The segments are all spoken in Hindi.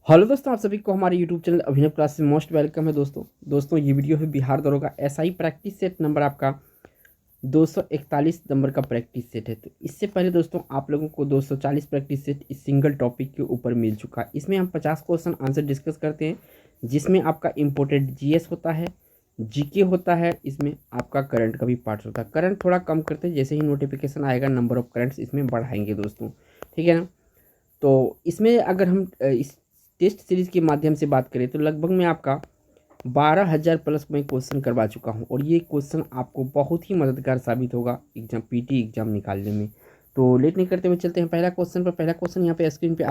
हेलो दोस्तों, आप सभी को हमारे यूट्यूब चैनल अभिनव क्लास से मोस्ट वेलकम है। दोस्तों ये वीडियो है बिहार दरोगा एसआई प्रैक्टिस सेट नंबर आपका 241 नंबर का प्रैक्टिस सेट है। तो इससे पहले दोस्तों आप लोगों को 240 प्रैक्टिस सेट इस सिंगल टॉपिक के ऊपर मिल चुका है। इसमें हम 50 क्वेश्चन आंसर डिस्कस करते हैं, जिसमें आपका इम्पोर्टेंट जीएस होता है, जीके होता है, इसमें आपका करंट का भी पार्ट होता है। करंट थोड़ा कम करते हैं, जैसे ही नोटिफिकेशन आएगा नंबर ऑफ करंट्स इसमें बढ़ाएंगे दोस्तों, ठीक है ना। तो इसमें अगर हम इस टेस्ट सीरीज के माध्यम से बात करें तो लगभग मैं आपका 12,000 प्लस मैं क्वेश्चन करवा चुका हूं, और ये क्वेश्चन आपको बहुत ही मददगार साबित होगा एग्जाम पीटी एग्जाम निकालने में। तो लेट नहीं करते हुए चलते हैं पहला क्वेश्चन पर। पहला क्वेश्चन यहाँ पे स्क्रीन पे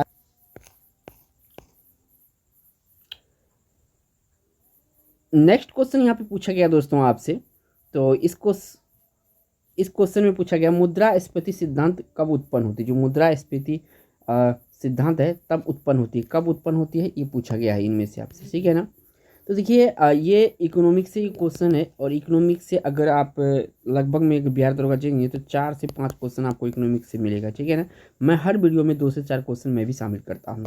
नेक्स्ट क्वेश्चन यहाँ पे पूछा गया दोस्तों आपसे। तो इस क्वेश्चन में पूछा गया मुद्रास्फीति सिद्धांत कब उत्पन्न होती है। जो मुद्रास्फीति सिद्धांत है तब उत्पन्न होती है, कब उत्पन्न होती है ये पूछा गया है इनमें से आपसे, ठीक है ना। तो देखिए ये इकोनॉमिक्स से क्वेश्चन है, और इकोनॉमिक्स से अगर आप लगभग में बिहार दरोगा जाएंगे तो 4 से 5 क्वेश्चन आपको इकोनॉमिक्स से मिलेगा, ठीक है ना। मैं हर वीडियो में 2 से 4 क्वेश्चन मैं भी शामिल करता हूँ।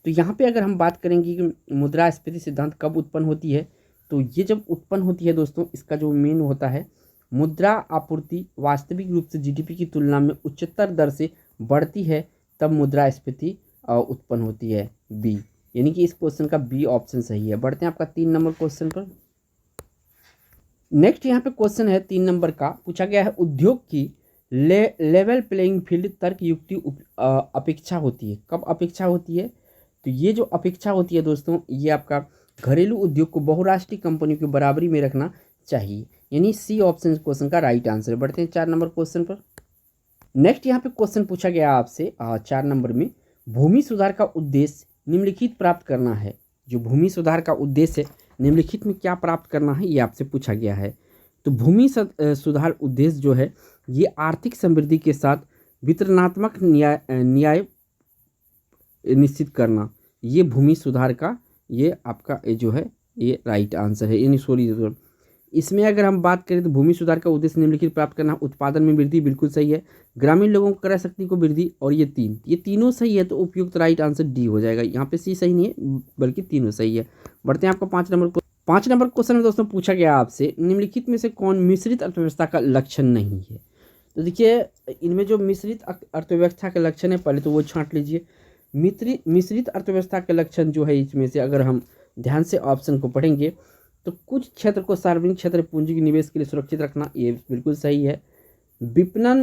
तो यहाँ पे अगर हम बात करेंगे कि मुद्रास्फीति सिद्धांत कब उत्पन्न होती है, तो ये जब उत्पन्न होती है दोस्तों, इसका जो मेन होता है, मुद्रा आपूर्ति वास्तविक रूप से जीडीपी की तुलना में उच्चतर दर से बढ़ती है तब मुद्रास्फीति उत्पन्न होती है, बी। यानी कि इस क्वेश्चन का बी ऑप्शन सही है। बढ़ते हैं आपका 3 नंबर क्वेश्चन पर। नेक्स्ट यहाँ पे क्वेश्चन है 3 नंबर का, पूछा गया है उद्योग की लेवल प्लेइंग फील्ड तर्क युक्ति अपेक्षा होती है, कब अपेक्षा होती है। तो ये जो अपेक्षा होती है दोस्तों, ये आपका घरेलू उद्योग को बहुराष्ट्रीय कंपनियों की बराबरी में रखना चाहिए, यानी सी ऑप्शन क्वेश्चन का राइट आंसर है। बढ़ते हैं 4 नंबर क्वेश्चन पर। नेक्स्ट यहाँ पे क्वेश्चन पूछा गया आपसे 4 नंबर में, भूमि सुधार का उद्देश्य निम्नलिखित प्राप्त करना है। जो भूमि सुधार का उद्देश्य है, निम्नलिखित में क्या प्राप्त करना है, ये आपसे पूछा गया है। तो भूमि सुधार उद्देश्य जो है, ये आर्थिक समृद्धि के साथ वितरणात्मक न्याय निश्चित करना, ये भूमि सुधार का ये आपका जो है ये राइट आंसर है। यानी सॉरी, इसमें अगर हम बात करें तो भूमि सुधार का उद्देश्य निम्नलिखित प्राप्त करना, उत्पादन में वृद्धि, बिल्कुल सही है। ग्रामीण लोगों को क्रय शक्ति को वृद्धि, और ये तीनों सही है, तो उपयुक्त राइट आंसर डी हो जाएगा। यहाँ पे सी सही नहीं है बल्कि तीनों सही है। बढ़ते हैं आपका 5 नंबर क्वेश्चन में दोस्तों, पूछा गया आपसे निम्नलिखित में से कौन मिश्रित अर्थव्यवस्था का लक्षण नहीं है। तो देखिए इनमें जो मिश्रित अर्थव्यवस्था के लक्षण है, पहले तो वो छांट लीजिए। मिश्रित अर्थव्यवस्था के लक्षण जो है, इसमें से अगर हम ध्यान से ऑप्शन को पढ़ेंगे तो कुछ क्षेत्र को सार्वजनिक क्षेत्र पूंजी के निवेश के लिए सुरक्षित रखना, ये बिल्कुल सही है। विपणन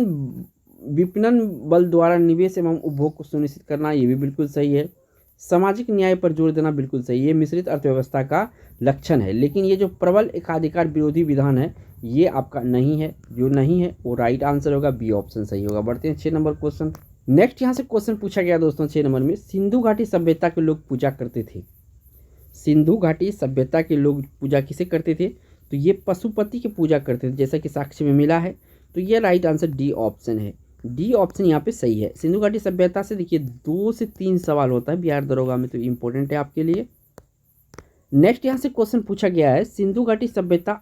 विपणन बल द्वारा निवेश एवं उपभोग को सुनिश्चित करना, ये भी बिल्कुल सही है। सामाजिक न्याय पर जोर देना, बिल्कुल सही है। ये मिश्रित अर्थव्यवस्था का लक्षण है। लेकिन ये जो प्रबल एकाधिकार विरोधी विधान है, ये आपका नहीं है। जो नहीं है वो राइट आंसर होगा, बी ऑप्शन सही होगा। बढ़ते हैं 6 नंबर क्वेश्चन। नेक्स्ट यहाँ से क्वेश्चन पूछा गया दोस्तों 6 नंबर में, सिंधु घाटी सभ्यता के लोग पूजा करते थे। सिंधु घाटी सभ्यता के लोग पूजा किसे करते थे, तो ये पशुपति की पूजा करते थे, जैसा कि साक्ष्य में मिला है। तो ये राइट आंसर डी ऑप्शन है। डी ऑप्शन यहाँ पे सही है। सिंधु घाटी सभ्यता से देखिए 2 से 3 सवाल होता है बिहार दरोगा में, तो इम्पोर्टेंट है आपके लिए। नेक्स्ट यहाँ से क्वेश्चन पूछा गया है, सिंधु घाटी सभ्यता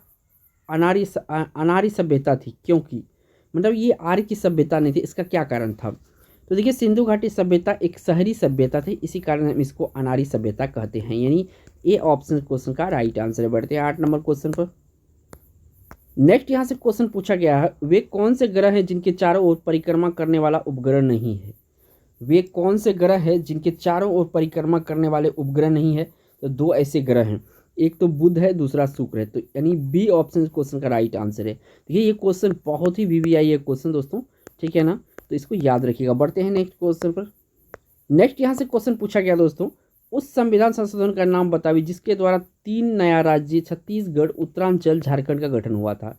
अनार्य सभ्यता थी क्योंकि, मतलब ये आर्य की सभ्यता नहीं थी, इसका क्या कारण था। तो देखिए सिंधु घाटी सभ्यता एक शहरी सभ्यता थी, इसी कारण हम इसको अनार्य सभ्यता कहते हैं, यानी ए ऑप्शन क्वेश्चन का राइट आंसर है। बढ़ते हैं 8 नंबर क्वेश्चन पर। नेक्स्ट यहाँ से क्वेश्चन पूछा गया है, वे कौन से ग्रह हैं जिनके चारों ओर परिक्रमा करने वाला उपग्रह नहीं है। वे कौन से ग्रह हैं जिनके चारों ओर परिक्रमा करने वाले उपग्रह नहीं है। तो 2 ऐसे ग्रह हैं, एक तो बुध है, दूसरा शुक्र है। तो यानी बी ऑप्शन क्वेश्चन का राइट आंसर है। देखिए ये क्वेश्चन बहुत ही वीवीआई है क्वेश्चन दोस्तों, ठीक है ना, तो इसको याद रखिएगा। बढ़ते हैं नेक्स्ट क्वेश्चन पर। नेक्स्ट यहाँ से क्वेश्चन पूछा गया दोस्तों, उस संविधान संशोधन का नाम बताइए जिसके द्वारा 3 नया राज्य छत्तीसगढ़, उत्तरांचल, झारखंड का गठन हुआ था।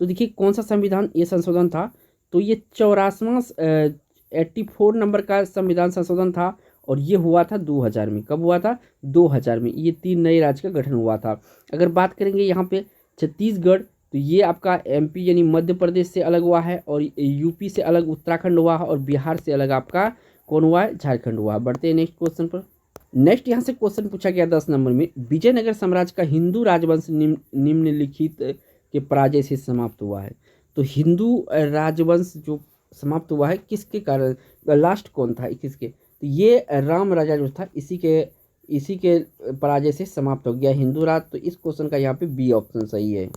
तो देखिए कौन सा संविधान ये संशोधन था, तो ये 84वां 84 नंबर का संविधान संशोधन था, और ये हुआ था 2000 में। कब हुआ था, 2000 में। ये 3 नए राज्य का गठन हुआ था। अगर बात करेंगे यहाँ पे छत्तीसगढ़, तो ये आपका एमपी यानी मध्य प्रदेश से अलग हुआ है, और यूपी से अलग उत्तराखंड हुआ है, और बिहार से अलग आपका कौन हुआ है, झारखंड हुआ है। बढ़ते हैं नेक्स्ट क्वेश्चन पर। नेक्स्ट यहाँ से क्वेश्चन पूछा गया 10 नंबर में, विजयनगर साम्राज्य का हिंदू राजवंश निम्नलिखित के पराजय से समाप्त हुआ है। तो हिंदू राजवंश जो समाप्त हुआ है किसके कारण, लास्ट कौन था किसके, तो ये राम राजा जो था इसी के इसी के पराजय से समाप्त हो गया हिंदू राज। तो इस क्वेश्चन का यहाँ पे बी ऑप्शन सही है।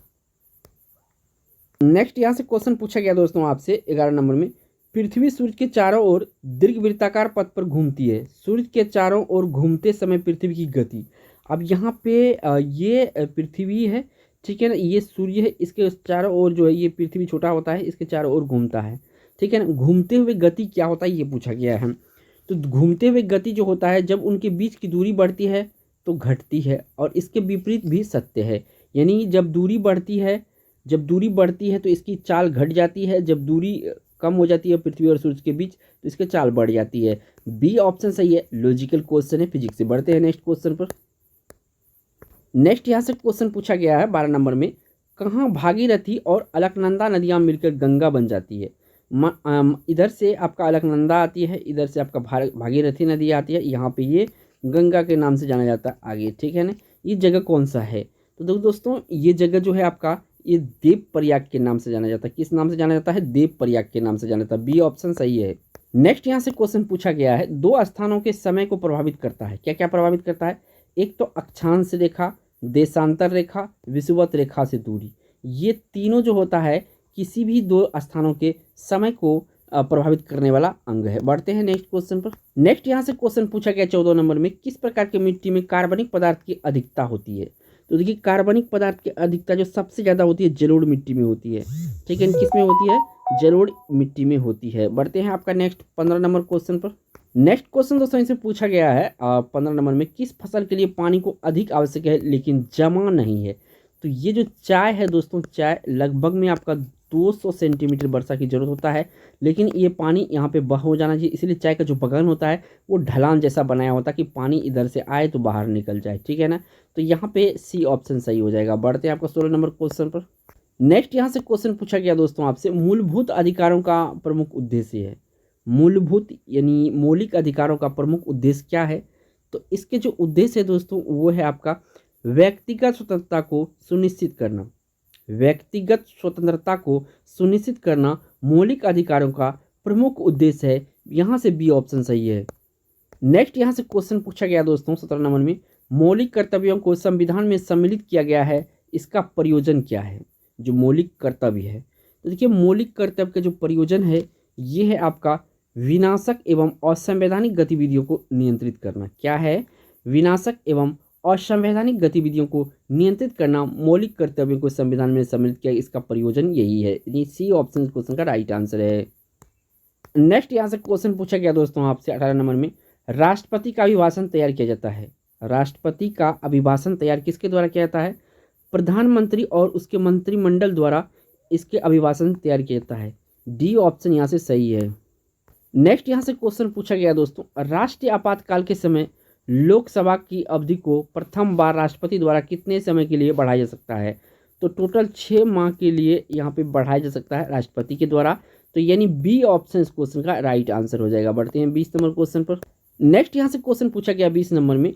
नेक्स्ट यहाँ से क्वेश्चन पूछा गया दोस्तों आपसे 11 नंबर में, पृथ्वी सूर्य के चारों ओर दीर्घवृत्ताकार पथ पर घूमती है, सूर्य के चारों ओर घूमते समय पृथ्वी की गति। अब यहाँ पे ये पृथ्वी है, ठीक है ना, ये सूर्य है, इसके चारों ओर जो है ये पृथ्वी छोटा होता है, इसके चारों ओर घूमता है, ठीक है ना। घूमते हुए गति क्या होता है ये पूछा गया है। तो घूमते हुए गति जो होता है, जब उनके बीच की दूरी बढ़ती है तो घटती है, और इसके विपरीत भी सत्य है। यानी जब दूरी बढ़ती है तो इसकी चाल घट जाती है, जब दूरी कम हो जाती है पृथ्वी और सूर्य के बीच तो इसकी चाल बढ़ जाती है। बी ऑप्शन सही है, लॉजिकल क्वेश्चन है फिजिक्स से। बढ़ते हैं नेक्स्ट क्वेश्चन पर। नेक्स्ट यहाँ से क्वेश्चन पूछा गया है 12 नंबर में, कहाँ भागीरथी और अलकनंदा नदियाँ मिलकर गंगा बन जाती है। इधर से आपका अलकनंदा आती है, इधर से आपका भागीरथी नदी आती है, यहाँ पे ये गंगा के नाम से जाना जाता है आगे, ठीक है ना। ये जगह कौन सा है? तो दोस्तों ये जगह जो है आपका ये देव प्रयाग के नाम से जाना जाता है। किस नाम से जाना जाता है? देव प्रयाग के नाम से जाना जाता है। बी ऑप्शन सही है। नेक्स्ट यहाँ से क्वेश्चन पूछा गया है, दो स्थानों के समय को प्रभावित करता है। क्या क्या प्रभावित करता है? एक तो अक्षांश रेखा, देशांतर रेखा, विषुवत रेखा से दूरी। ये तीनों जो होता है किसी भी दो स्थानों के समय को प्रभावित करने वाला अंग है। बढ़ते हैं नेक्स्ट क्वेश्चन पर। नेक्स्ट यहाँ से क्वेश्चन पूछा गया 14 नंबर में, किस प्रकार की मिट्टी में कार्बनिक पदार्थ की अधिकता होती है। तो देखिए कार्बनिक पदार्थ की अधिकता जो सबसे ज़्यादा होती है जलोढ़ मिट्टी में होती है, ठीक है। किस में होती है? जलोढ़ मिट्टी में होती है। बढ़ते हैं आपका नेक्स्ट 15 नंबर क्वेश्चन पर। नेक्स्ट क्वेश्चन दोस्तों इनसे पूछा गया है 15 नंबर में, किस फसल के लिए पानी को अधिक आवश्यक है लेकिन जमा नहीं है। तो ये जो चाय है दोस्तों, चाय लगभग में आपका 200 सेंटीमीटर वर्षा की जरूरत होता है, लेकिन ये पानी यहाँ पे बह हो जाना चाहिए, इसलिए चाय का जो बगान होता है वो ढलान जैसा बनाया होता है कि पानी इधर से आए तो बाहर निकल जाए, ठीक है ना। तो यहाँ पे सी ऑप्शन सही हो जाएगा। बढ़ते हैं आपका 16 नंबर क्वेश्चन पर। नेक्स्ट यहाँ से क्वेश्चन पूछा गया दोस्तों आपसे, मूलभूत अधिकारों का प्रमुख उद्देश्य है। मूलभूत यानी मौलिक अधिकारों का प्रमुख उद्देश्य क्या है? तो इसके जो उद्देश्य है दोस्तों वो है आपका व्यक्तिगत स्वतंत्रता को सुनिश्चित करना। व्यक्तिगत स्वतंत्रता को सुनिश्चित करना मौलिक अधिकारों का प्रमुख उद्देश्य है। यहाँ से बी ऑप्शन सही है। नेक्स्ट यहाँ से क्वेश्चन पूछा गया दोस्तों 17 नंबर में, मौलिक कर्तव्यों को संविधान में सम्मिलित किया गया है, इसका प्रयोजन क्या है? जो मौलिक कर्तव्य है, तो देखिए मौलिक कर्तव्य का जो प्रयोजन है ये है आपका विनाशक एवं असंवैधानिक गतिविधियों को नियंत्रित करना। क्या है? विनाशक एवं असंवैधानिक गतिविधियों को नियंत्रित करना मौलिक कर्तव्यों को संविधान में सम्मिलित किया, इसका प्रयोजन यही है। यानी सी ऑप्शन क्वेश्चन का राइट आंसर है। नेक्स्ट यहाँ से क्वेश्चन पूछा गया दोस्तों आपसे 18 नंबर में, राष्ट्रपति का अभिभाषण तैयार किया जाता है। राष्ट्रपति का अभिभाषण तैयार किसके द्वारा किया जाता है? प्रधानमंत्री और उसके मंत्रिमंडल द्वारा इसके अभिभाषण तैयार किया जाता है। डी ऑप्शन यहाँ से सही है। नेक्स्ट यहाँ से क्वेश्चन पूछा गया दोस्तों, राष्ट्रीय आपातकाल के समय लोकसभा की अवधि को प्रथम बार राष्ट्रपति द्वारा कितने समय के लिए बढ़ाया जा सकता है? तो टोटल 6 माह के लिए यहाँ पे बढ़ाया जा सकता है राष्ट्रपति के द्वारा। तो यानी बी ऑप्शन इस क्वेश्चन का राइट आंसर हो जाएगा। बढ़ते हैं 20 नंबर क्वेश्चन पर। नेक्स्ट यहाँ से क्वेश्चन पूछा गया 20 नंबर में,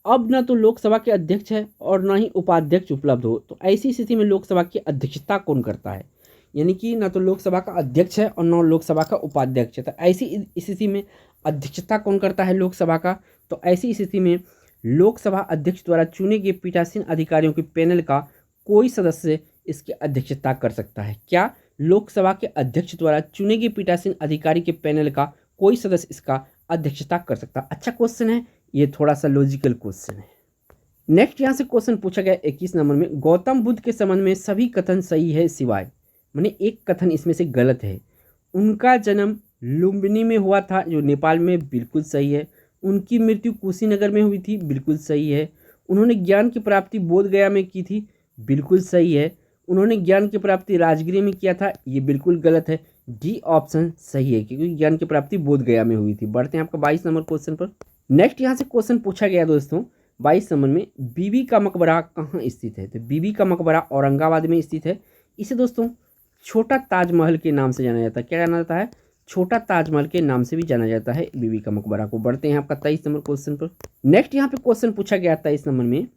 अब न तो लोकसभा के अध्यक्ष है और न ही उपाध्यक्ष उपलब्ध हो, तो ऐसी स्थिति में लोकसभा की अध्यक्षता कौन करता है? यानी कि न तो लोकसभा का अध्यक्ष है और न लोकसभा का उपाध्यक्ष है, तो ऐसी स्थिति में अध्यक्षता कौन करता है लोकसभा का? तो ऐसी स्थिति में लोकसभा अध्यक्ष द्वारा चुने गए पीठासीन अधिकारियों के पैनल का कोई सदस्य इसकी अध्यक्षता कर सकता है। क्या? लोकसभा के अध्यक्ष द्वारा चुने गए पीठासीन अधिकारी के पैनल का कोई सदस्य इसका अध्यक्षता कर सकता है। अच्छा क्वेश्चन है ये, थोड़ा सा लॉजिकल क्वेश्चन है। नेक्स्ट यहाँ से क्वेश्चन पूछा गया 21 नंबर में, गौतम बुद्ध के संबंध में सभी कथन सही है सिवाय, माने एक कथन इसमें से गलत है। उनका जन्म लुम्बिनी में हुआ था जो नेपाल में, बिल्कुल सही है। उनकी मृत्यु कुशीनगर में हुई थी, बिल्कुल सही है। उन्होंने ज्ञान की प्राप्ति बोधगया में की थी, बिल्कुल सही है। उन्होंने ज्ञान की प्राप्ति राजगीर में किया था, ये बिल्कुल गलत है। डी ऑप्शन सही है क्योंकि ज्ञान की प्राप्ति बोधगया में हुई थी। बढ़ते हैं आपका 22 नंबर क्वेश्चन पर। नेक्स्ट यहाँ से क्वेश्चन पूछा गया दोस्तों 22 नंबर में, बीबी का मकबरा कहाँ स्थित है? तो बीबी का मकबरा औरंगाबाद में स्थित है। इसे दोस्तों छोटा ताजमहल के नाम से जाना जाता है। क्या जाना जाता है? छोटा ताजमहल के नाम से भी जाना जाता है बीबी का मकबरा को। बढ़ते हैं आपका 23 नंबर क्वेश्चन पर। नेक्स्ट यहाँ पे क्वेश्चन पूछा गया 23 नंबर में,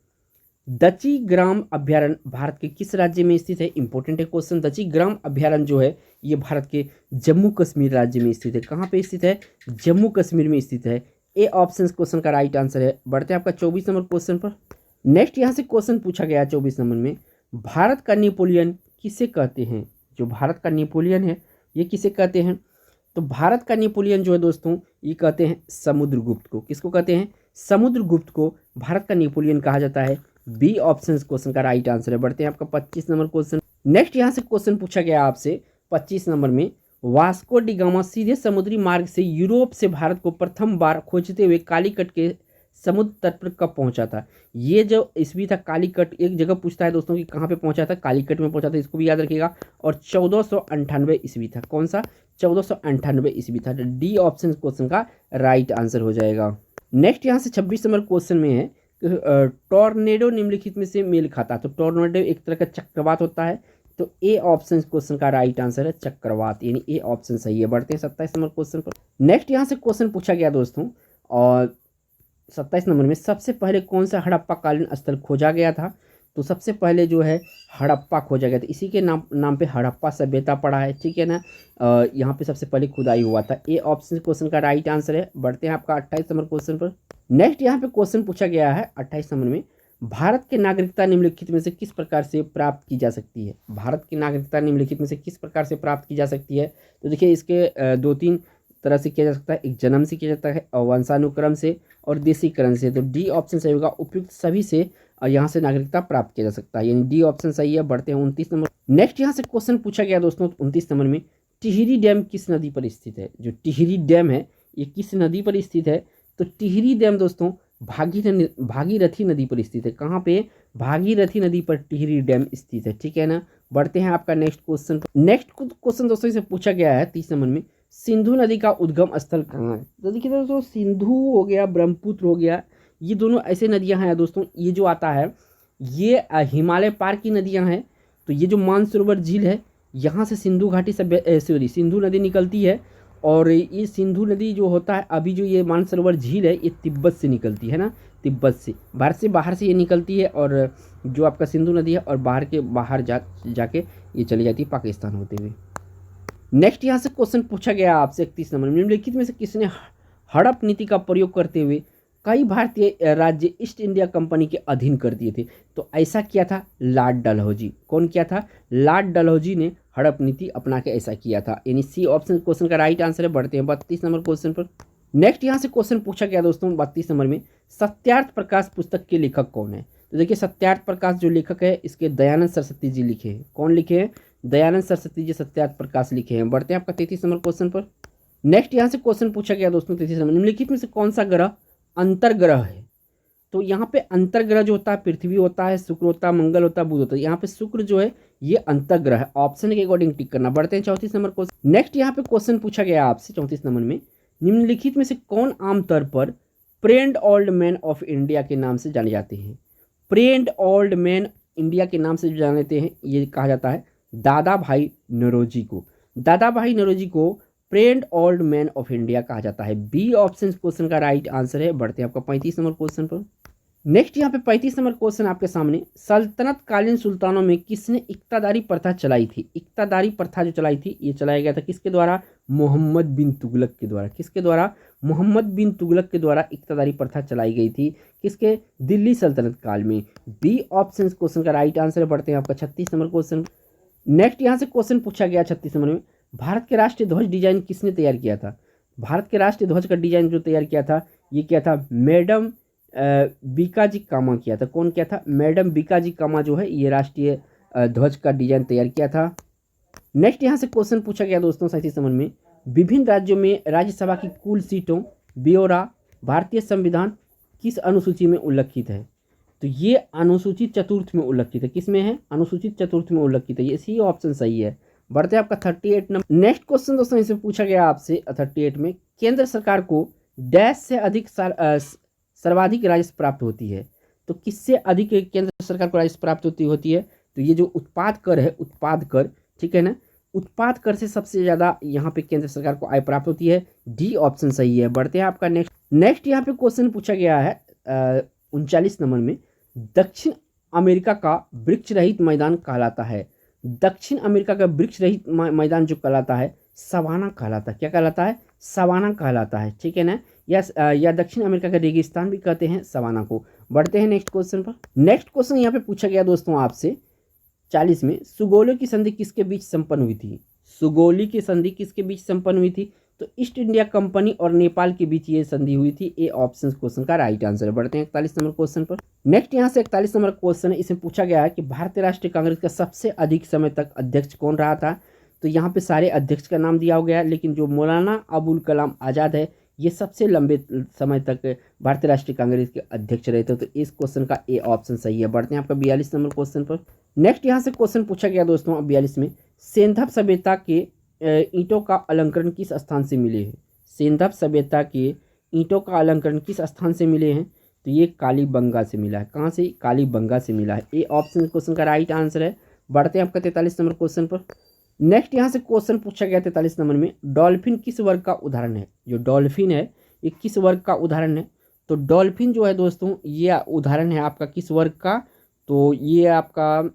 दची ग्राम अभ्यारण्य भारत के किस राज्य में स्थित है? इंपॉर्टेंट है क्वेश्चन। दची ग्राम अभ्यारण्य जो है ये भारत के जम्मू कश्मीर राज्य में स्थित है। कहाँ पे स्थित है? जम्मू कश्मीर में स्थित है। ए ऑप्शन क्वेश्चन का राइट आंसर है। बढ़ते हैं आपका 24 नंबर क्वेश्चन पर। नेक्स्ट यहाँ से क्वेश्चन पूछा गया है 24 नंबर में, भारत का नेपोलियन किसे कहते हैं? जो भारत का नेपोलियन है ये किसे कहते हैं? तो भारत का नेपोलियन जो है दोस्तों ये कहते हैं समुद्रगुप्त को। किसको कहते हैं? समुद्रगुप्त को भारत का नेपोलियन कहा जाता है। बी ऑप्शन क्वेश्चन का राइट आंसर है। बढ़ते हैं आपका 25 नंबर क्वेश्चन। नेक्स्ट यहाँ से क्वेश्चन पूछा गया आपसे 25 नंबर में, वास्को डी गामा सीधे समुद्री मार्ग से यूरोप से भारत को प्रथम बार खोजते हुए कालीकट के समुद्र तट पर कब पहुंचा था? ये जो ईस्वी था कालीकट, एक जगह पूछता है दोस्तों कि कहाँ पे पहुंचा था, कालीकट में पहुंचा था, इसको भी याद रखिएगा। और 1498 ईस्वी था। कौन सा? 1498 ईस्वी था। डी ऑप्शन क्वेश्चन का राइट आंसर हो जाएगा। नेक्स्ट यहाँ से 26 नंबर क्वेश्चन में है, टॉर्नेडो निम्नलिखित में से मेल खाता। तो टॉर्नेडो एक तरह का चक्रवात होता है, तो ए ऑप्शन क्वेश्चन का राइट आंसर है चक्रवात, यानी ए ऑप्शन सही है। बढ़ते हैं 27 नंबर क्वेश्चन पर। नेक्स्ट यहाँ से क्वेश्चन पूछा गया दोस्तों, और 27 नंबर में सबसे पहले कौन सा हड़प्पा कालीन स्थल खोजा गया था? तो सबसे पहले जो है हड़प्पा खोजा गया था, इसी के नाम पे हड़प्पा सभ्यता पड़ा है, ठीक है ना। यहाँ पे सबसे पहले खुदाई हुआ था। ए ऑप्शन क्वेश्चन का राइट आंसर है। बढ़ते हैं आपका 28 नंबर क्वेश्चन पर। नेक्स्ट यहाँ पे क्वेश्चन पूछा गया है 28 नंबर में, भारत की नागरिकता निम्नलिखित में से किस प्रकार से प्राप्त की जा सकती है? भारत की नागरिकता निम्नलिखित में से किस प्रकार से प्राप्त की जा सकती है? तो देखिए इसके 2-3 तरह से किया जा सकता है। एक जन्म से किया जाता है, और वंशानुक्रम से, और देशीकरण से। तो डी ऑप्शन सही होगा। उपयुक्त सभी से यहाँ से नागरिकता प्राप्त किया जा सकता है, यानी डी ऑप्शन सही है। बढ़ते हैं 29 नंबर। नेक्स्ट यहाँ से क्वेश्चन पूछा गया दोस्तों 29 नंबर में, टिहरी डैम किस नदी पर स्थित है? जो टिहरी डैम है ये किस नदी पर स्थित है? तो टिहरी डैम दोस्तों भागीरथी नदी पर स्थित है। कहाँ पे? भागीरथी नदी पर टिहरी डैम स्थित है, ठीक है ना। बढ़ते हैं आपका नेक्स्ट क्वेश्चन। नेक्स्ट क्वेश्चन दोस्तों से पूछा गया है 30 नंबर में, सिंधु नदी का उद्गम स्थल कहाँ है? तो देखिए दोस्तों, सिंधु हो गया, ब्रह्मपुत्र हो गया, ये दोनों ऐसे नदियां हैं दोस्तों। ये जो आता है ये हिमालय पार की नदियां हैं। तो ये जो मानसरोवर झील है, यहाँ से सिंधु घाटी सिंधु नदी निकलती है। और ये सिंधु नदी जो होता है, अभी जो ये मानसरोवर झील है, ये तिब्बत से निकलती है ना, तिब्बत से बाहर से ये निकलती है। और जो आपका सिंधु नदी है, और बाहर जाके ये चली जाती है पाकिस्तान होते हुए। नेक्स्ट यहाँ से क्वेश्चन पूछा गया आपसे 31 नंबर में, निम्नलिखित में से किसने हड़प नीति का प्रयोग करते हुए कई भारतीय राज्य ईस्ट इंडिया कंपनी के अधीन कर दिए थे? तो ऐसा किया था लॉर्ड डलहौजी। कौन किया था? लॉर्ड डलहौजी ने हड़प नीति अपना के ऐसा किया था, यानी सी ऑप्शन क्वेश्चन का राइट आंसर है। बढ़ते हैं 32 नंबर क्वेश्चन पर। नेक्स्ट यहाँ से क्वेश्चन पूछा गया दोस्तों 32 नंबर में, सत्यार्थ प्रकाश पुस्तक के लेखक कौन है? तो देखिए सत्यार्थ प्रकाश जो लेखक है, इसके दयानंद सरस्वती जी लिखे हैं। कौन लिखे हैं? दयानंद सरस्वती जी सत्यार्थ प्रकाश लिखे हैं। बढ़ते हैं आपका 33 नंबर क्वेश्चन पर। नेक्स्ट यहाँ से क्वेश्चन पूछा गया दोस्तों 33 नंबर, निम्नलिखित में से कौन सा ग्रह अंतर्ग्रह है? तो यहाँ पे अंतर्ग्रह जो होता है, पृथ्वी होता है, शुक्र होता है, मंगल होता है, बुध होता है। यहाँ पे शुक्र जो है ये अंतर्ग्रह है। ऑप्शन के अकॉर्डिंग टिक करना। बढ़ते हैं 34 नंबर क्वेश्चन। नेक्स्ट यहाँ पे क्वेश्चन पूछा गया आपसे 34 नंबर में, निम्नलिखित में से कौन आमतौर पर प्रेंड ओल्ड मैन ऑफ इंडिया के नाम से जाने जाते हैं? प्रेंड ओल्ड मैन इंडिया के नाम से जो जाने जाते हैं, ये कहा जाता है दादा भाई नौरोजी को। दादा भाई नौरोजी को प्रेंड ओल्ड मैन ऑफ इंडिया कहा जाता है। बी ऑप्शन क्वेश्चन का राइट आंसर है। बढ़ते हैं आपका 35 नंबर क्वेश्चन पर। नेक्स्ट यहाँ पे 35 नंबर क्वेश्चन आपके सामने, सल्तनत कालीन सुल्तानों में किसने इक्तादारी प्रथा चलाई थी? इक्तादारी प्रथा जो चलाई थी, ये चलाया गया था किसके द्वारा? मोहम्मद बिन तुगलक के द्वारा। किसके द्वारा? मोहम्मद बिन तुगलक के द्वारा इक्तादारी प्रथा चलाई गई थी। किसके? दिल्ली सल्तनत काल में। बी ऑप्शन क्वेश्चन का राइट आंसर है। बढ़ते हैं आपका 36 नंबर क्वेश्चन। नेक्स्ट यहाँ से क्वेश्चन पूछा गया 36 नंबर में, भारत के राष्ट्रीय ध्वज डिजाइन किसने तैयार किया था? भारत के राष्ट्रीय ध्वज का डिजाइन जो तैयार किया था, ये किया था मैडम बीकाजी कामा किया था। कौन किया था? मैडम बीकाजी कामा जो है ये राष्ट्रीय ध्वज का डिजाइन तैयार किया था। नेक्स्ट यहाँ से क्वेश्चन पूछा गया दोस्तों 37 नंबर में, विभिन्न राज्यों में राज्यसभा की कुल सीटों ब्यौरा भारतीय संविधान किस अनुसूची में उल्लिखित है? तो ये अनुसूचित चतुर्थ में उल्लिखित है। किस में है? अनुसूचित चतुर्थ में उल्लिखित है। ये सी ऑप्शन सही है। बढ़ते हैं आपका 38 नंबर। नेक्स्ट क्वेश्चन दोस्तों इसे पूछा गया आपसे 38 में, केंद्र सरकार को डैश से अधिक सर्वाधिक राजस्व प्राप्त होती है? तो किससे अधिक केंद्र सरकार को राजस्व प्राप्त होती है? तो ये जो उत्पाद कर है, उत्पाद कर, ठीक है ना, उत्पाद कर से सबसे ज़्यादा यहाँ पे केंद्र सरकार को आय प्राप्त होती है। डी ऑप्शन सही है। बढ़ते हैं आपका नेक्स्ट यहाँ पे क्वेश्चन पूछा गया है 39 नंबर में, दक्षिण अमेरिका का वृक्ष रहित मैदान कहलाता है। दक्षिण अमेरिका का वृक्ष रहित मैदान जो कहलाता है, सवाना कहलाता है। क्या कहलाता है? सवाना कहलाता है, ठीक है ना। या दक्षिण अमेरिका का रेगिस्तान भी कहते हैं सवाना को। बढ़ते हैं नेक्स्ट क्वेश्चन पर। नेक्स्ट क्वेश्चन यहाँ पे पूछा गया दोस्तों आपसे 40 में, सुगोली की संधि किसके बीच संपन्न हुई थी? सुगोली की संधि किसके बीच संपन्न हुई थी? तो ईस्ट इंडिया कंपनी और नेपाल के बीच ये संधि हुई थी। ए ऑप्शन क्वेश्चन का राइट आंसर है। बढ़ते हैं 41 नंबर क्वेश्चन पर। नेक्स्ट यहाँ से 41 नंबर क्वेश्चन है, इसमें पूछा गया है कि भारतीय राष्ट्रीय कांग्रेस का सबसे अधिक समय तक अध्यक्ष कौन रहा था? तो यहाँ पे सारे अध्यक्ष का नाम दिया हो गया है, लेकिन जो मौलाना अबुल कलाम आज़ाद है ये सबसे लंबे समय तक भारतीय राष्ट्रीय कांग्रेस के अध्यक्ष रहे थे। तो इस क्वेश्चन का ए ऑप्शन सही है। बढ़ते हैं आपका 42 नंबर क्वेश्चन पर। नेक्स्ट यहाँ से क्वेश्चन पूछा गया दोस्तों 42 में, सिंधव सभ्यता के ईंटों का अलंकरण किस स्थान से मिले हैं? सिंधव सभ्यता के ईंटों का अलंकरण किस स्थान से मिले हैं? तो ये कालीबंगा से मिला है। कहाँ से? कालीबंगा से मिला है। ए ऑप्शन क्वेश्चन का राइट आंसर है। बढ़ते हैं आपका 43 नंबर क्वेश्चन पर। नेक्स्ट यहाँ से क्वेश्चन पूछा गया 43 नंबर में, डॉल्फिन किस वर्ग का उदाहरण है? जो डॉल्फिन है ये किस वर्ग का उदाहरण है? तो डॉल्फिन जो है दोस्तों ये उदाहरण है आपका किस वर्ग का? तो ये आपका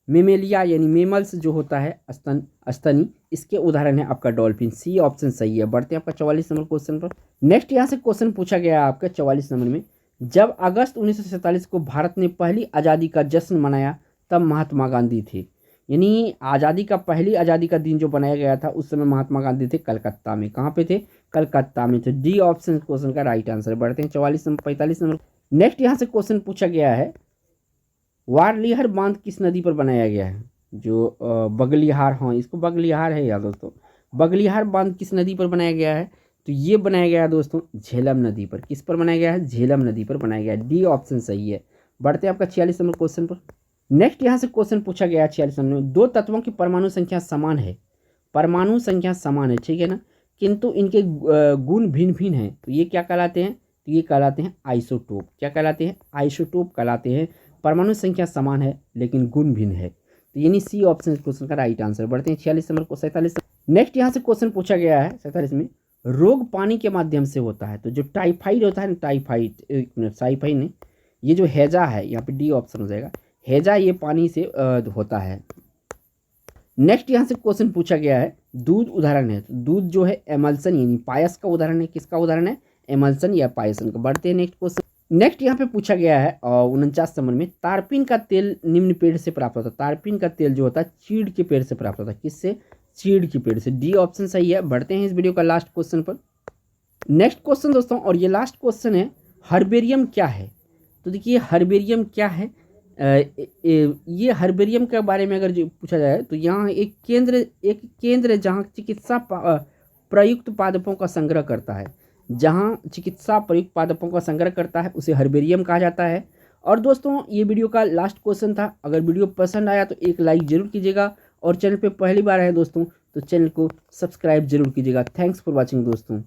मेमेलिया यानी मेमल्स जो होता है स्तनी, इसके उदाहरण है आपका डॉल्फिन। सी ऑप्शन सही है। बढ़ते हैं आपका 44 नंबर क्वेश्चन पर। नेक्स्ट यहाँ से क्वेश्चन पूछा गया है आपका 44 नंबर में, जब अगस्त 1947 को भारत ने पहली आज़ादी का जश्न मनाया तब महात्मा गांधी थे। यानी पहली आज़ादी का दिन जो बनाया गया था उस समय महात्मा गांधी थे कलकत्ता में। कहाँ पे थे? कलकत्ता में थे। डी ऑप्शन क्वेश्चन का राइट आंसर है। बढ़ते हैं 45 नंबर। नेक्स्ट यहाँ से क्वेश्चन पूछा गया है, वारलिहर बांध किस नदी पर बनाया गया है? जो बगलिहार, हाँ इसको बगलिहार है यार दोस्तों, बगलिहार बांध किस नदी पर बनाया गया है? तो ये बनाया गया है दोस्तों झेलम नदी पर। किस पर बनाया गया है? झेलम नदी पर बनाया गया है। डी ऑप्शन सही है। बढ़ते हैं आपका 46 नंबर क्वेश्चन पर। नेक्स्ट यहाँ से क्वेश्चन पूछा गया है 46 नंबर में, दो तत्वों की परमाणु संख्या समान है, परमाणु संख्या समान है, ठीक है ना, किंतु इनके गुण भिन्न भिन्न हैं, तो ये क्या कहलाते हैं? तो ये कहलाते हैं आइसोटोप। क्या कहलाते हैं? आइसोटोप कहलाते हैं। परमाणु संख्या समान है लेकिन गुण भिन्न है, तो यानी सी ऑप्शन क्वेश्चन का राइट आंसर। बढ़ते हैं 46 नंबर को 47। नेक्स्ट यहाँ से क्वेश्चन पूछा गया है 47 में, रोग पानी के माध्यम से होता है। तो जो टाइफाइड होता है ना, टाइफाइड नहीं, ये जो हैजा है यहाँ पे डी ऑप्शन हो जाएगा। हैजा ये पानी से होता है। नेक्स्ट यहाँ से क्वेश्चन पूछा गया है, दूध उदाहरण है। तो दूध जो है एमल्सन यानी पायस का उदाहरण है। किसका उदाहरण है? एमल्सन या पायसन का। बढ़ते हैं नेक्स्ट क्वेश्चन। नेक्स्ट यहाँ पे पूछा गया है 49 नंबर में, तारपीन का तेल निम्न पेड़ से प्राप्त होता है। तारपीन का तेल जो होता है चीड़ के पेड़ से प्राप्त होता है। किससे? चीड़ के पेड़ से। डी ऑप्शन सही है। बढ़ते हैं इस वीडियो का लास्ट क्वेश्चन पर। नेक्स्ट क्वेश्चन दोस्तों, और ये लास्ट क्वेश्चन है, हर्बेरियम क्या है? तो देखिए हर्बेरियम क्या है, ये हर्बेरियम के बारे में अगर जो पूछा जाए तो यहाँ एक केंद्र जहाँ चिकित्सा प्रयुक्त पादपों का संग्रह करता है, जहाँ चिकित्सा प्रयुक्त पादपों का संग्रह करता है उसे हर्बेरियम कहा जाता है। और दोस्तों ये वीडियो का लास्ट क्वेश्चन था। अगर वीडियो पसंद आया तो एक लाइक जरूर कीजिएगा, और चैनल पे पहली बार आए दोस्तों तो चैनल को सब्सक्राइब जरूर कीजिएगा। थैंक्स फॉर वॉचिंग दोस्तों।